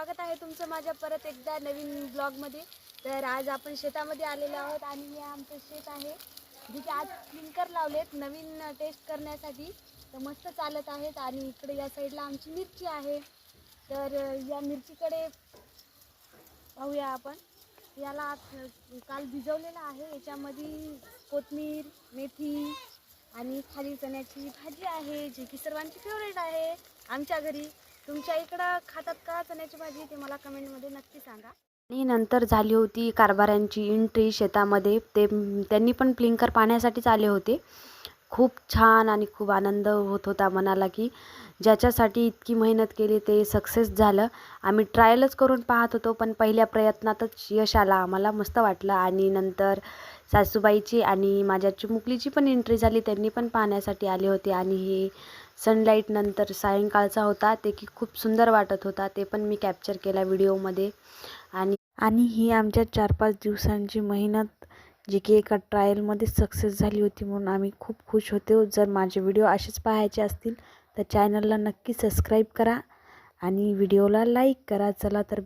स्वागत आहे तुमचं माझ्या परत एकदा नवीन ब्लॉगमध्ये। तर आज आपण शेतामध्ये आलेलो आहोत आणि हे आमचं शेत आहे जिथे आज क्लिंकर लावलेत नवीन टेस्ट करण्यासाठी। तर मस्त चालत आहेत आणि इकडे या साईडला आमची मिरची आहे। तर या मिरचीकडे पाहूया आपण। याला काल भिजवलेला आहे, याच्यामध्ये कोथिंबीर, मेथी आणि खाली चण्याची भाजी आहे जी की सर्वांची फेवरेट आहे आमच्या घरी। तुमच्या इकडं खातात का चण्याची भाजी ते मला कमेंटमध्ये नक्की सांगा। आणि नंतर झाली होती कारभाऱ्यांची एंट्री शेतामध्ये। त्यांनी पण क्लिंकर पाहण्यासाठीच आले होते। खूप छान आणि खूप आनंद होत होता मनाला की ज्याच्यासाठी इतकी मेहनत केली ते सक्सेस झालं। आम्ही ट्रायलच करून पाहत होतो पण पहिल्या प्रयत्नातच यश आलं आम्हाला, मस्त वाटलं। आणि नंतर सासूबाईची आणि माझ्या चिमुकलीची पण एंट्री झाली, त्यांनी पण पाहण्यासाठी आले होते। आणि हे सनलाईट नंतर सायंकाळचा होता ते की खूप सुंदर वाटत होता, ते पण मी कॅप्चर केला व्हिडिओमध्ये। आणि ही आमच्या 4-5 दिवसांची मेहनत जी की एका ट्रायलमध्ये सक्सेस झाली होती, म्हणून आम्ही खूप खुश होतो। जर माझे व्हिडिओ असेच पाहायचे असतील तर चॅनलला नक्की सबस्क्राईब करा आणि व्हिडिओला लाईक करा। चला तर